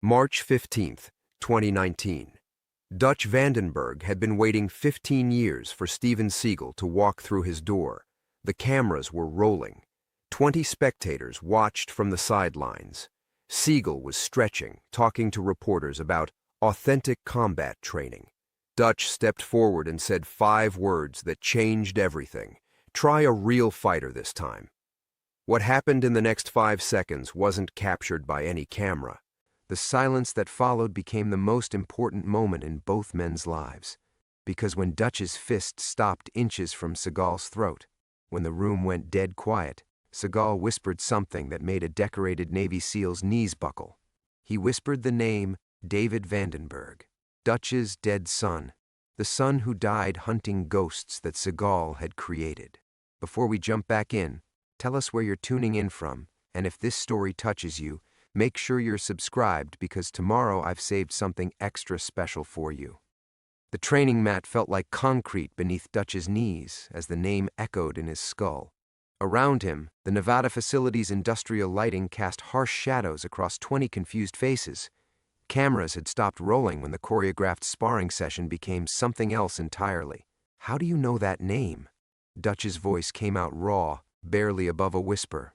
March 15th, 2019. Dutch Vandenberg had been waiting 15 years for Steven Seagal to walk through his door. The cameras were rolling. 20 spectators watched from the sidelines. Seagal was stretching, talking to reporters about authentic combat training. Dutch stepped forward and said 5 words that changed everything. Try a real fighter this time. What happened in the next 5 seconds wasn't captured by any camera. The silence that followed became the most important moment in both men's lives. Because when Dutch's fist stopped inches from Seagal's throat, when the room went dead quiet, Seagal whispered something that made a decorated Navy SEAL's knees buckle. He whispered the name David Vandenberg, Dutch's dead son, the son who died hunting ghosts that Seagal had created. Before we jump back in, tell us where you're tuning in from, and if this story touches you, make sure you're subscribed because tomorrow I've saved something extra special for you. The training mat felt like concrete beneath Dutch's knees as the name echoed in his skull. Around him, the Nevada facility's industrial lighting cast harsh shadows across 20 confused faces. Cameras had stopped rolling when the choreographed sparring session became something else entirely. "How do you know that name?" Dutch's voice came out raw, barely above a whisper.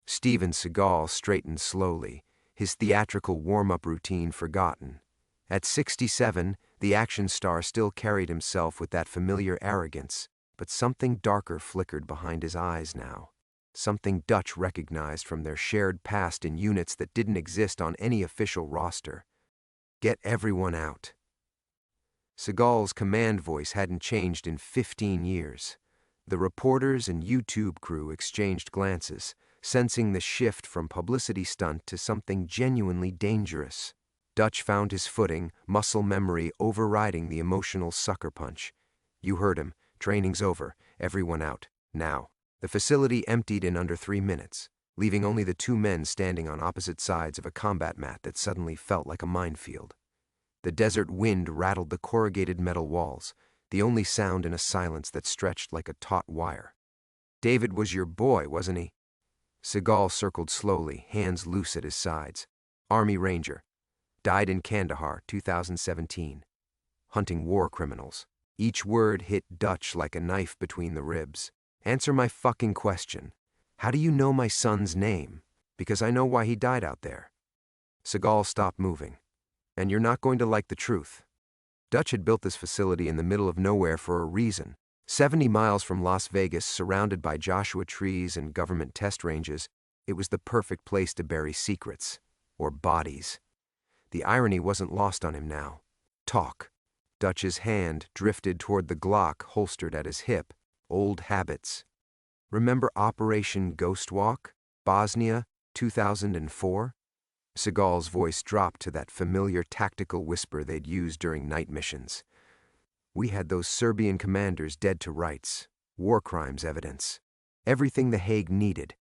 Steven Seagal straightened slowly, his theatrical warm-up routine forgotten. At 67, the action star still carried himself with that familiar arrogance, but something darker flickered behind his eyes now. Something Dutch recognized from their shared past in units that didn't exist on any official roster. "Get everyone out." Seagal's command voice hadn't changed in 15 years. The reporters and YouTube crew exchanged glances, sensing the shift from publicity stunt to something genuinely dangerous. Dutch found his footing, muscle memory overriding the emotional sucker punch. "You heard him. Training's over. Everyone out. Now." The facility emptied in under 3 minutes, leaving only the 2 men standing on opposite sides of a combat mat that suddenly felt like a minefield. The desert wind rattled the corrugated metal walls, the only sound in a silence that stretched like a taut wire. "David was your boy, wasn't he?" Seagal circled slowly, hands loose at his sides. "Army Ranger. Died in Kandahar, 2017. Hunting war criminals." Each word hit Dutch like a knife between the ribs. "Answer my fucking question. How do you know my son's name? Because I know why he died out there." Seagal stopped moving. "And you're not going to like the truth." Dutch had built this facility in the middle of nowhere for a reason. 70 miles from Las Vegas, surrounded by Joshua trees and government test ranges, it was the perfect place to bury secrets. Or bodies. The irony wasn't lost on him now. "Talk." Dutch's hand drifted toward the Glock holstered at his hip. "Old habits. Remember Operation Ghost Walk? Bosnia, 2004? Seagal's voice dropped to that familiar tactical whisper they'd used during night missions. "We had those Serbian commanders dead to rights. War crimes evidence. Everything The Hague needed."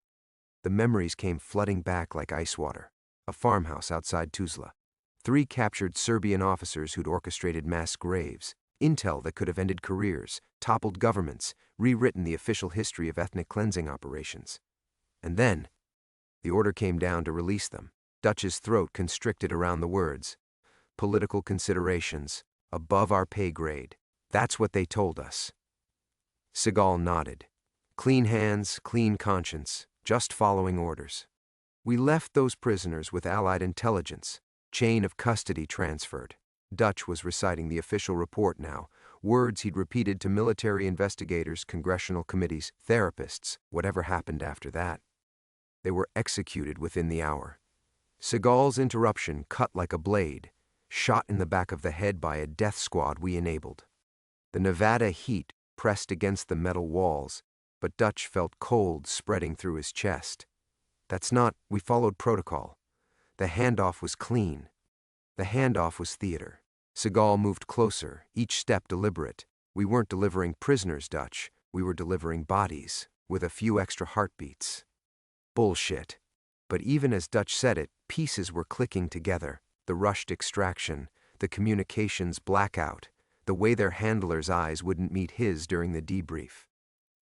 The memories came flooding back like ice water. A farmhouse outside Tuzla. 3 captured Serbian officers who'd orchestrated mass graves. Intel that could have ended careers, toppled governments, rewritten the official history of ethnic cleansing operations. And then, the order came down to release them. Dutch's throat constricted around the words. "Political considerations. Above our pay grade. That's what they told us." Seagal nodded. "Clean hands, clean conscience, just following orders. We left those prisoners with Allied intelligence. Chain of custody transferred." Dutch was reciting the official report now, words he'd repeated to military investigators, congressional committees, therapists, whatever happened after that. They were executed within the hour. Seagal's interruption cut like a blade, shot in the back of the head by a death squad we enabled. The Nevada heat pressed against the metal walls, but Dutch felt cold spreading through his chest. We followed protocol. The handoff was clean. The handoff was theater. Seagal moved closer, each step deliberate. "We weren't delivering prisoners, Dutch. We were delivering bodies, with a few extra heartbeats." Bullshit. But even as Dutch said it, pieces were clicking together. The rushed extraction, the communications blackout, the way their handler's eyes wouldn't meet his during the debrief.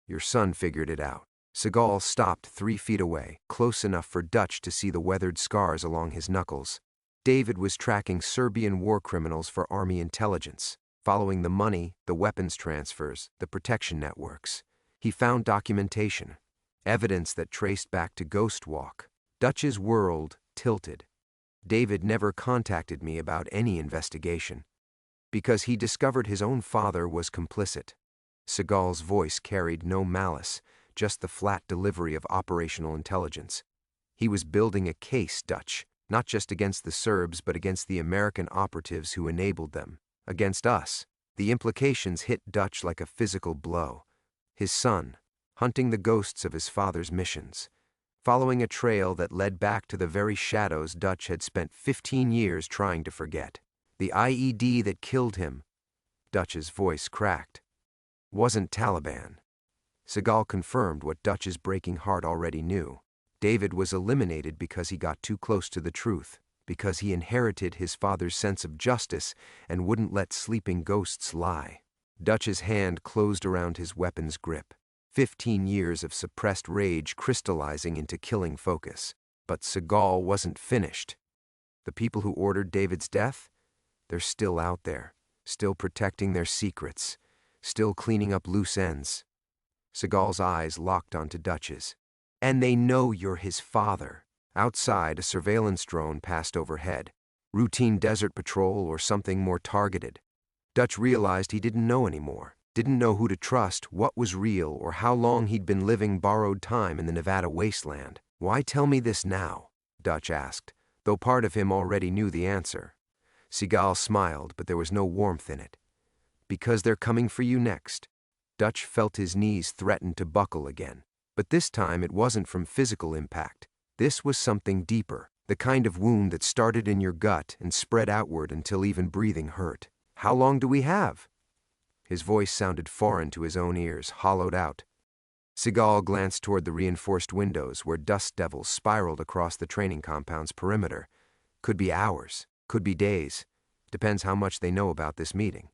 "Your son figured it out." Seagal stopped 3 feet away, close enough for Dutch to see the weathered scars along his knuckles. David was tracking Serbian war criminals for army intelligence, following the money, the weapons transfers, the protection networks. He found documentation, evidence that traced back to Ghost Walk. Dutch's world tilted. David never contacted me about any investigation, because he discovered his own father was complicit. Seagal's voice carried no malice, just the flat delivery of operational intelligence. He was building a case, Dutch, not just against the Serbs but against the American operatives who enabled them, against us. The implications hit Dutch like a physical blow. His son, hunting the ghosts of his father's missions, following a trail that led back to the very shadows Dutch had spent 15 years trying to forget. The IED that killed him, Dutch's voice cracked, wasn't Taliban. Seagal confirmed what Dutch's breaking heart already knew. David was eliminated because he got too close to the truth, because he inherited his father's sense of justice and wouldn't let sleeping ghosts lie. Dutch's hand closed around his weapon's grip, 15 years of suppressed rage crystallizing into killing focus. But Seagal wasn't finished. The people who ordered David's death? They're still out there, still protecting their secrets, still cleaning up loose ends. Seagal's eyes locked onto Dutch's. And they know you're his father. Outside, a surveillance drone passed overhead. Routine desert patrol or something more targeted. Dutch realized he didn't know anymore. Didn't know who to trust, what was real, or how long he'd been living borrowed time in the Nevada wasteland. Why tell me this now? Dutch asked, though part of him already knew the answer. Seagal smiled, but there was no warmth in it. Because they're coming for you next. Dutch felt his knees threaten to buckle again. But this time it wasn't from physical impact. This was something deeper, the kind of wound that started in your gut and spread outward until even breathing hurt. How long do we have? His voice sounded foreign to his own ears, hollowed out. Seagal glanced toward the reinforced windows where dust devils spiraled across the training compound's perimeter. Could be hours, could be days. Depends how much they know about this meeting.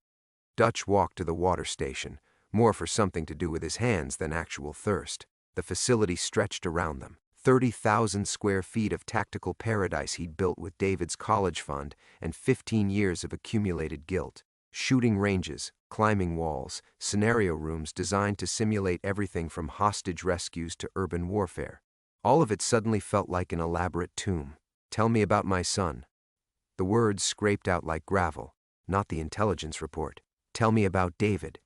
Dutch walked to the water station, more for something to do with his hands than actual thirst. The facility stretched around them. 30,000 square feet of tactical paradise he'd built with David's college fund and 15 years of accumulated guilt. Shooting ranges, climbing walls, scenario rooms designed to simulate everything from hostage rescues to urban warfare. All of it suddenly felt like an elaborate tomb. Tell me about my son. The words scraped out like gravel, not the intelligence report. Tell me about David.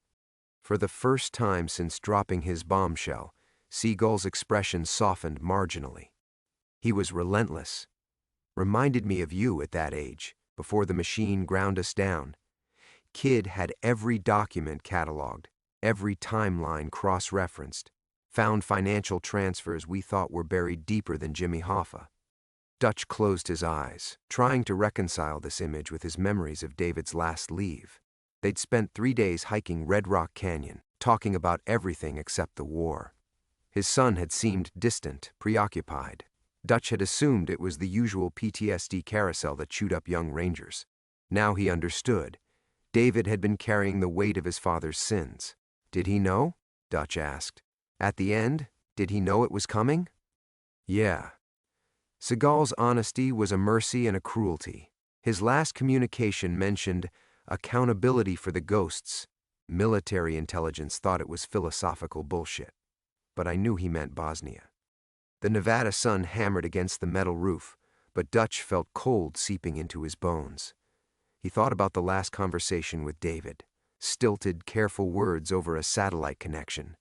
For the first time since dropping his bombshell, Seagal's expression softened marginally. He was relentless. Reminded me of you at that age, before the machine ground us down. Kid had every document cataloged, every timeline cross-referenced, found financial transfers we thought were buried deeper than Jimmy Hoffa. Dutch closed his eyes, trying to reconcile this image with his memories of David's last leave. They'd spent 3 days hiking Red Rock Canyon, talking about everything except the war. His son had seemed distant, preoccupied. Dutch had assumed it was the usual PTSD carousel that chewed up young rangers. Now he understood. David had been carrying the weight of his father's sins. Did he know? Dutch asked. At the end, did he know it was coming? Yeah. Seagal's honesty was a mercy and a cruelty. His last communication mentioned accountability for the ghosts. Military intelligence thought it was philosophical bullshit. But I knew he meant Bosnia. The Nevada sun hammered against the metal roof, but Dutch felt cold seeping into his bones. He thought about the last conversation with David, stilted, careful words over a satellite connection.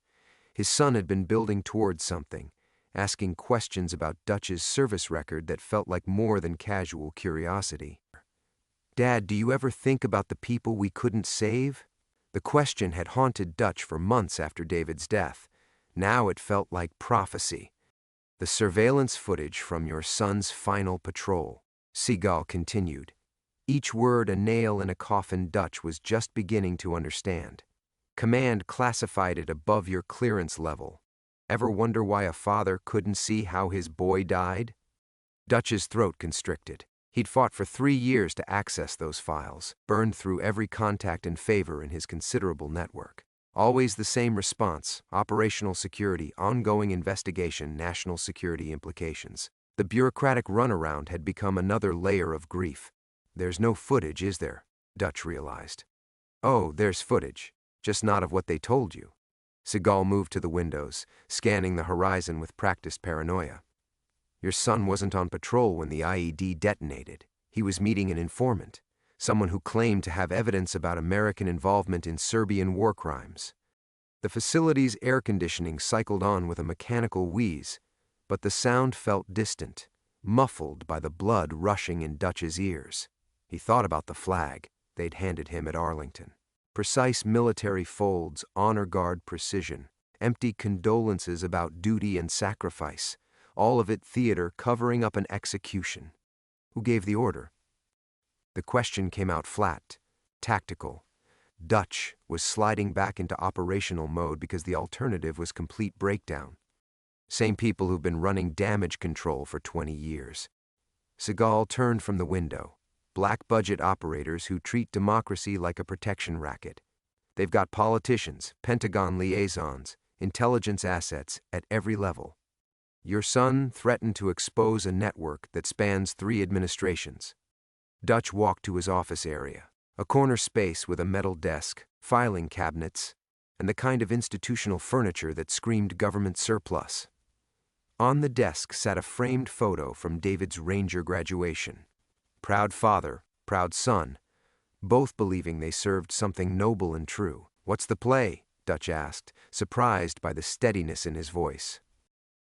His son had been building towards something, asking questions about Dutch's service record that felt like more than casual curiosity. Dad, do you ever think about the people we couldn't save? The question had haunted Dutch for months after David's death. Now it felt like prophecy. The surveillance footage from your son's final patrol, Seagal continued. Each word a nail in a coffin. Dutch was just beginning to understand. Command classified it above your clearance level. Ever wonder why a father couldn't see how his boy died? Dutch's throat constricted. He'd fought for 3 years to access those files, burned through every contact and favor in his considerable network. Always the same response: operational security, ongoing investigation, national security implications. The bureaucratic runaround had become another layer of grief. "There's no footage, is there?" Dutch realized. "Oh, there's footage, just not of what they told you." Seagal moved to the windows, scanning the horizon with practiced paranoia. "Your son wasn't on patrol when the IED detonated. He was meeting an informant, someone who claimed to have evidence about American involvement in Serbian war crimes." The facility's air conditioning cycled on with a mechanical wheeze, but the sound felt distant, muffled by the blood rushing in Dutch's ears. He thought about the flag they'd handed him at Arlington. Precise military folds, honor guard precision, empty condolences about duty and sacrifice, all of it theater covering up an execution. Who gave the order? The question came out flat, tactical. Dutch was sliding back into operational mode because the alternative was complete breakdown. Same people who've been running damage control for 20 years. Seagal turned from the window. Black budget operators who treat democracy like a protection racket. They've got politicians, Pentagon liaisons, intelligence assets at every level. Your son threatened to expose a network that spans 3 administrations. Dutch walked to his office area, a corner space with a metal desk, filing cabinets, and the kind of institutional furniture that screamed government surplus. On the desk sat a framed photo from David's Ranger graduation. Proud father, proud son, both believing they served something noble and true. "What's the play?" Dutch asked, surprised by the steadiness in his voice.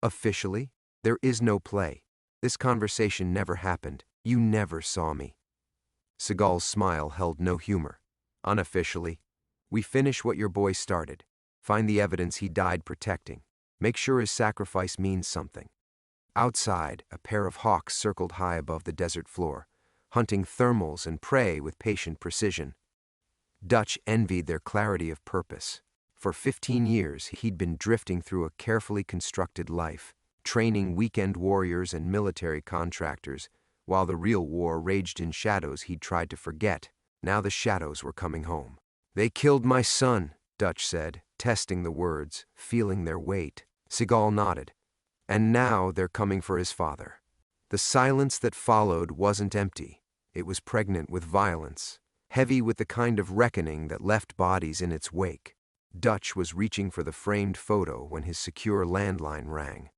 "Officially, there is no play. This conversation never happened. You never saw me." Seagal's smile held no humor. "Unofficially, we finish what your boy started. Find the evidence he died protecting. Make sure his sacrifice means something." Outside, a pair of hawks circled high above the desert floor, hunting thermals and prey with patient precision. Dutch envied their clarity of purpose. For 15 years, he'd been drifting through a carefully constructed life, training weekend warriors and military contractors, while the real war raged in shadows he'd tried to forget. Now the shadows were coming home. "They killed my son," Dutch said, testing the words, feeling their weight. Seagal nodded. "And now they're coming for his father." The silence that followed wasn't empty. It was pregnant with violence, heavy with the kind of reckoning that left bodies in its wake. Dutch was reaching for the framed photo when his secure landline rang.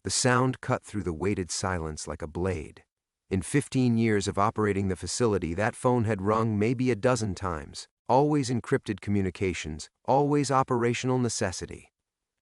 The sound cut through the weighted silence like a blade. In 15 years of operating the facility, that phone had rung maybe a dozen times. Always encrypted communications, always operational necessity.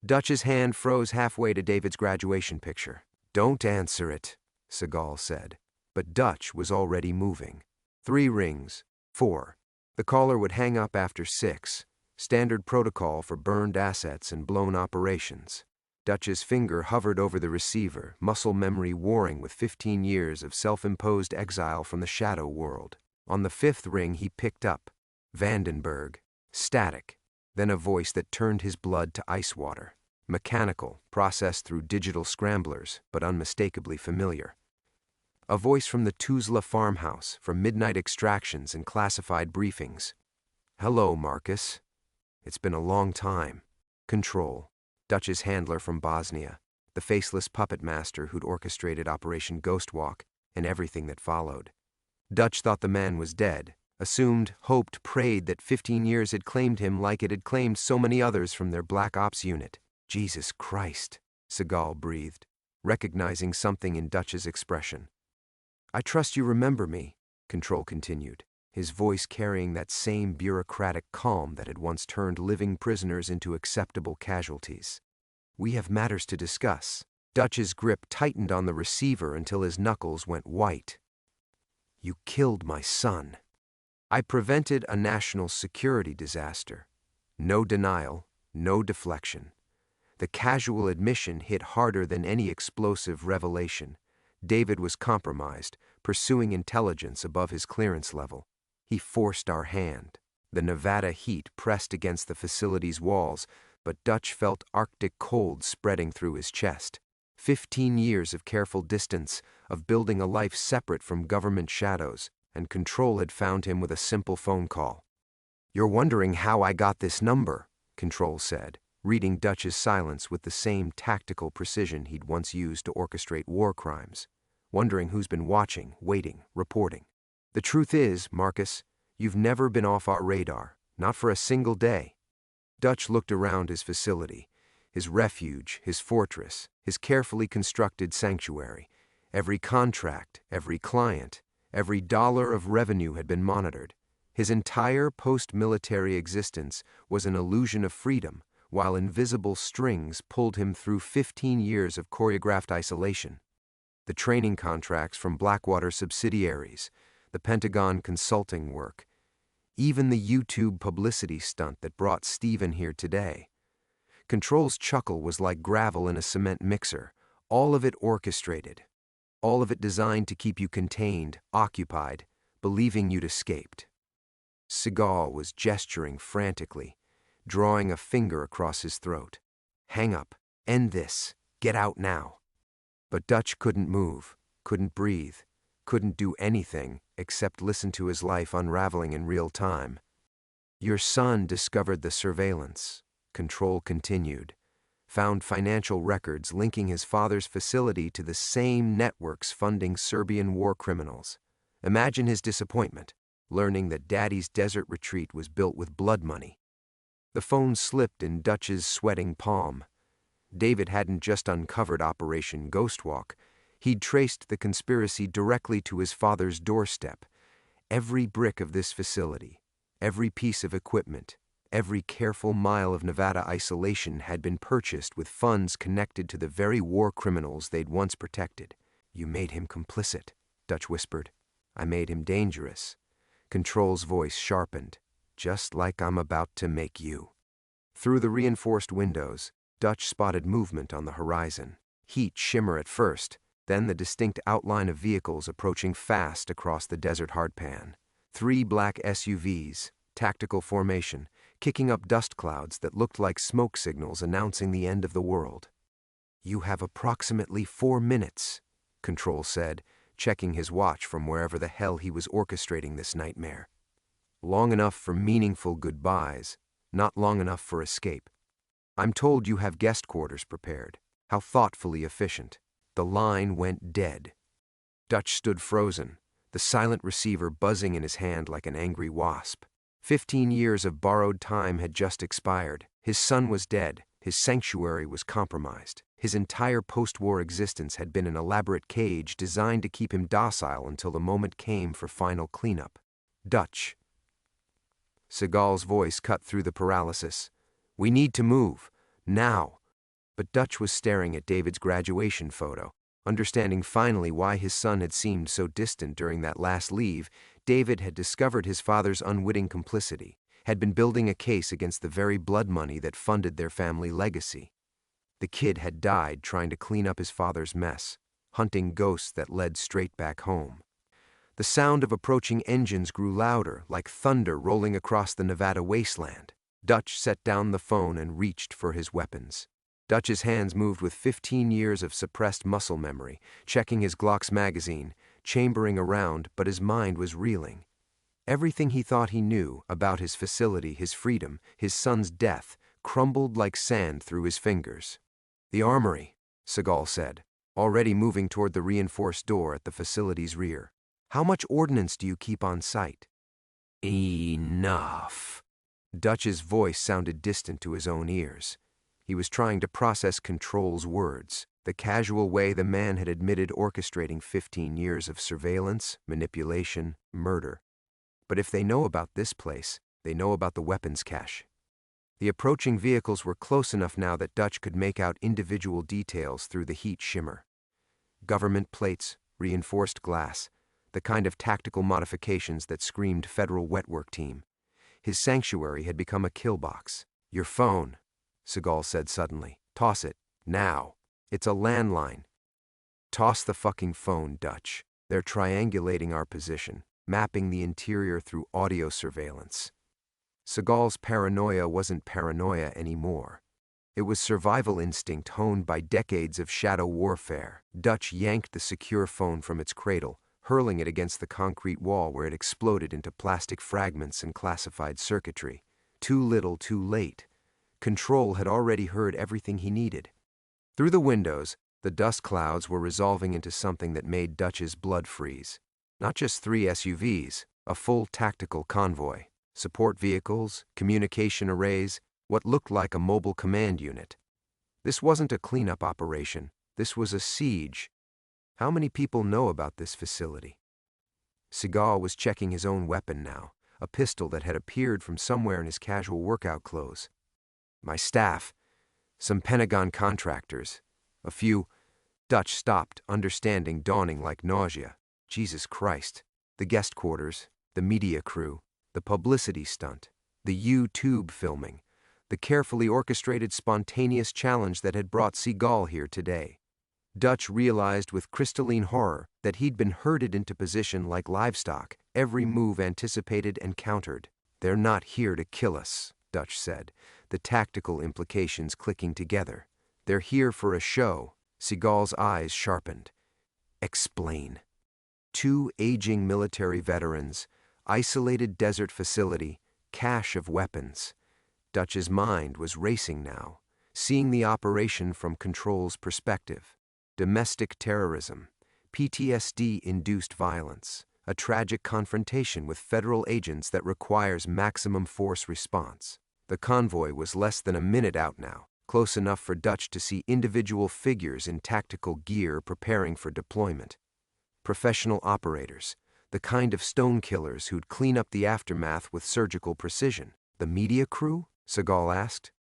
Dutch's hand froze halfway to David's graduation picture. "Don't answer it," Seagal said. But Dutch was already moving. 3 rings, 4. The caller would hang up after 6. Standard protocol for burned assets and blown operations. Dutch's finger hovered over the receiver, muscle memory warring with 15 years of self-imposed exile from the shadow world. On the 5th ring he picked up. Vandenberg. Static. Then a voice that turned his blood to ice water. Mechanical, processed through digital scramblers, but unmistakably familiar. A voice from the Tuzla farmhouse, from midnight extractions and classified briefings. "Hello, Marcus. It's been a long time." Control. Dutch's handler from Bosnia, the faceless puppet master who'd orchestrated Operation Ghostwalk and everything that followed. Dutch thought the man was dead, assumed, hoped, prayed that 15 years had claimed him like it had claimed so many others from their Black Ops unit. "Jesus Christ," Seagal breathed, recognizing something in Dutch's expression. "I trust you remember me," Control continued, his voice carrying that same bureaucratic calm that had once turned living prisoners into acceptable casualties. "We have matters to discuss." Dutch's grip tightened on the receiver until his knuckles went white. "You killed my son. I prevented a national security disaster." No denial, no deflection. The casual admission hit harder than any explosive revelation. David was compromised, pursuing intelligence above his clearance level. He forced our hand. The Nevada heat pressed against the facility's walls, but Dutch felt Arctic cold spreading through his chest. 15 years of careful distance, of building a life separate from government shadows, and Control had found him with a simple phone call. "You're wondering how I got this number," Control said. reading Dutch's silence with the same tactical precision he'd once used to orchestrate war crimes, wondering who's been watching, waiting, reporting. The truth is, Marcus, you've never been off our radar, not for a single day. Dutch looked around his facility, his refuge, his fortress, his carefully constructed sanctuary. Every contract, every client, every dollar of revenue had been monitored. His entire post-military existence was an illusion of freedom, while invisible strings pulled him through 15 years of choreographed isolation. The training contracts from Blackwater subsidiaries, the Pentagon consulting work, even the YouTube publicity stunt that brought Steven here today. Control's chuckle was like gravel in a cement mixer, all of it orchestrated, all of it designed to keep you contained, occupied, believing you'd escaped. Seagal was gesturing frantically, drawing a finger across his throat. Hang up, end this, get out now. But Dutch couldn't move, couldn't breathe, couldn't do anything except listen to his life unraveling in real time. Your son discovered the surveillance, Control continued, found financial records linking his father's facility to the same networks funding Serbian war criminals. Imagine his disappointment, learning that Daddy's desert retreat was built with blood money. The phone slipped in Dutch's sweating palm. David hadn't just uncovered Operation Ghostwalk. He'd traced the conspiracy directly to his father's doorstep. Every brick of this facility, every piece of equipment, every careful mile of Nevada isolation had been purchased with funds connected to the very war criminals they'd once protected. You made him complicit, Dutch whispered. I made him dangerous. Control's voice sharpened. Just like I'm about to make you. Through the reinforced windows, Dutch spotted movement on the horizon. Heat shimmer at first, then the distinct outline of vehicles approaching fast across the desert hardpan. 3 black SUVs, tactical formation, kicking up dust clouds that looked like smoke signals announcing the end of the world. You have approximately 4 minutes, Control said, checking his watch from wherever the hell he was orchestrating this nightmare. Long enough for meaningful goodbyes, not long enough for escape. I'm told you have guest quarters prepared. How thoughtfully efficient. The line went dead. Dutch stood frozen, the silent receiver buzzing in his hand like an angry wasp. 15 years of borrowed time had just expired. His son was dead. His sanctuary was compromised. His entire post-war existence had been an elaborate cage designed to keep him docile until the moment came for final cleanup. Dutch. Seagal's voice cut through the paralysis. We need to move. Now. But Dutch was staring at David's graduation photo. Understanding finally why his son had seemed so distant during that last leave, David had discovered his father's unwitting complicity, had been building a case against the very blood money that funded their family legacy. The kid had died trying to clean up his father's mess, hunting ghosts that led straight back home. The sound of approaching engines grew louder, like thunder rolling across the Nevada wasteland. Dutch set down the phone and reached for his weapons. Dutch's hands moved with 15 years of suppressed muscle memory, checking his Glock's magazine, chambering around, but his mind was reeling. Everything he thought he knew about his facility, his freedom, his son's death, crumbled like sand through his fingers. The armory, Seagal said, already moving toward the reinforced door at the facility's rear. How much ordnance do you keep on site? Enough. Dutch's voice sounded distant to his own ears. He was trying to process Control's words, the casual way the man had admitted orchestrating 15 years of surveillance, manipulation, murder. But if they know about this place, they know about the weapons cache. The approaching vehicles were close enough now that Dutch could make out individual details through the heat shimmer. Government plates, reinforced glass, the kind of tactical modifications that screamed federal wet work team. His sanctuary had become a kill box. Your phone, Seagal said suddenly. Toss it, now. It's a landline. Toss the fucking phone, Dutch. They're triangulating our position, mapping the interior through audio surveillance. Seagal's paranoia wasn't paranoia anymore. It was survival instinct honed by decades of shadow warfare. Dutch yanked the secure phone from its cradle, hurling it against the concrete wall where it exploded into plastic fragments and classified circuitry. Too little, too late. Control had already heard everything he needed. Through the windows, the dust clouds were resolving into something that made Dutch's blood freeze. Not just 3 SUVs, a full tactical convoy, support vehicles, communication arrays, what looked like a mobile command unit. This wasn't a cleanup operation. This was a siege. How many people know about this facility? Seagal was checking his own weapon now, a pistol that had appeared from somewhere in his casual workout clothes. My staff, some Pentagon contractors, a few. Dutch stopped, understanding dawning like nausea. Jesus Christ. The guest quarters, the media crew, the publicity stunt, the YouTube filming, the carefully orchestrated spontaneous challenge that had brought Seagal here today. Dutch realized with crystalline horror that he'd been herded into position like livestock, every move anticipated and countered. "They're not here to kill us," Dutch said, the tactical implications clicking together. "They're here for a show." Seagal's eyes sharpened. "Explain." 2 aging military veterans, isolated desert facility, cache of weapons. Dutch's mind was racing now, seeing the operation from Control's perspective. Domestic terrorism, PTSD-induced violence, a tragic confrontation with federal agents that requires maximum force response. The convoy was less than a minute out now, close enough for Dutch to see individual figures in tactical gear preparing for deployment. Professional operators, the kind of stone killers who'd clean up the aftermath with surgical precision. The media crew? Seagal asked.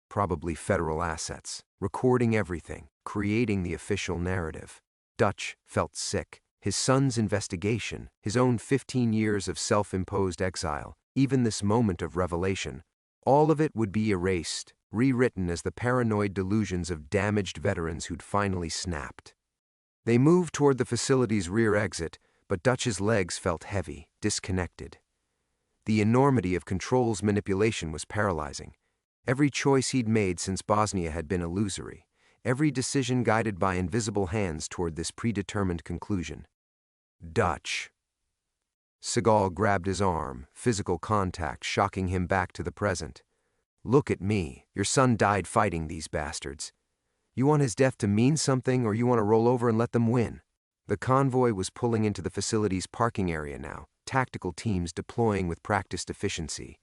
Probably federal assets, recording everything, creating the official narrative. Dutch felt sick. His son's investigation, his own 15 years of self-imposed exile, even this moment of revelation, all of it would be erased, rewritten as the paranoid delusions of damaged veterans who'd finally snapped. They moved toward the facility's rear exit, but Dutch's legs felt heavy, disconnected. The enormity of Control's manipulation was paralyzing. Every choice he'd made since Bosnia had been illusory, every decision guided by invisible hands toward this predetermined conclusion. "Dutch." Seagal grabbed his arm, physical contact shocking him back to the present. "Look at me. Your son died fighting these bastards. You want his death to mean something, or you want to roll over and let them win?" The convoy was pulling into the facility's parking area now, tactical teams deploying with practiced efficiency.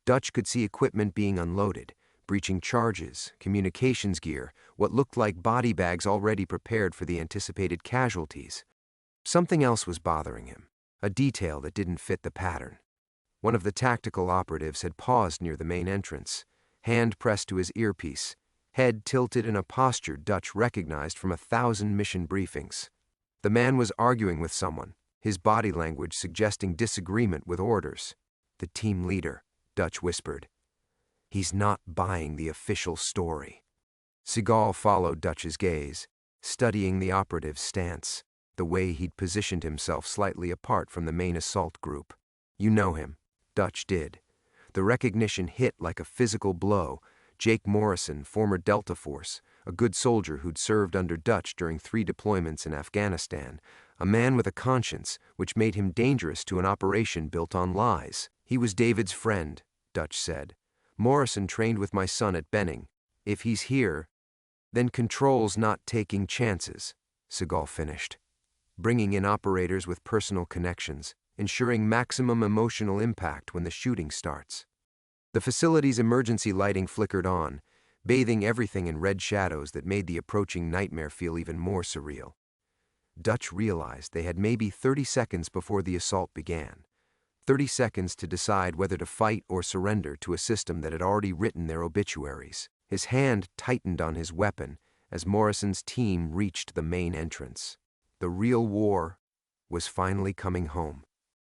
Dutch could see equipment being unloaded, breaching charges, communications gear, what looked like body bags already prepared for the anticipated casualties. Something else was bothering him, a detail that didn't fit the pattern. One of the tactical operatives had paused near the main entrance, hand pressed to his earpiece, head tilted in a posture Dutch recognized from 1,000 mission briefings. The man was arguing with someone, his body language suggesting disagreement with orders. "The team leader," Dutch whispered. "He's not buying the official story." Seagal followed Dutch's gaze, studying the operative's stance, the way he'd positioned himself slightly apart from the main assault group. "You know him." Dutch did. The recognition hit like a physical blow. Jake Morrison, former Delta Force, a good soldier who'd served under Dutch during 3 deployments in Afghanistan, a man with a conscience which made him dangerous to an operation built on lies. "He was David's friend," Dutch said. "Morrison trained with my son at Benning. If he's here, then Control's not taking chances," Seagal finished. "Bringing in operators with personal connections, ensuring maximum emotional impact when the shooting starts." The facility's emergency lighting flickered on, bathing everything in red shadows that made the approaching nightmare feel even more surreal. Dutch realized they had maybe 30 seconds before the assault began. 30 seconds to decide whether to fight or surrender to a system that had already written their obituaries. His hand tightened on his weapon as Morrison's team reached the main entrance. The real war was finally coming home.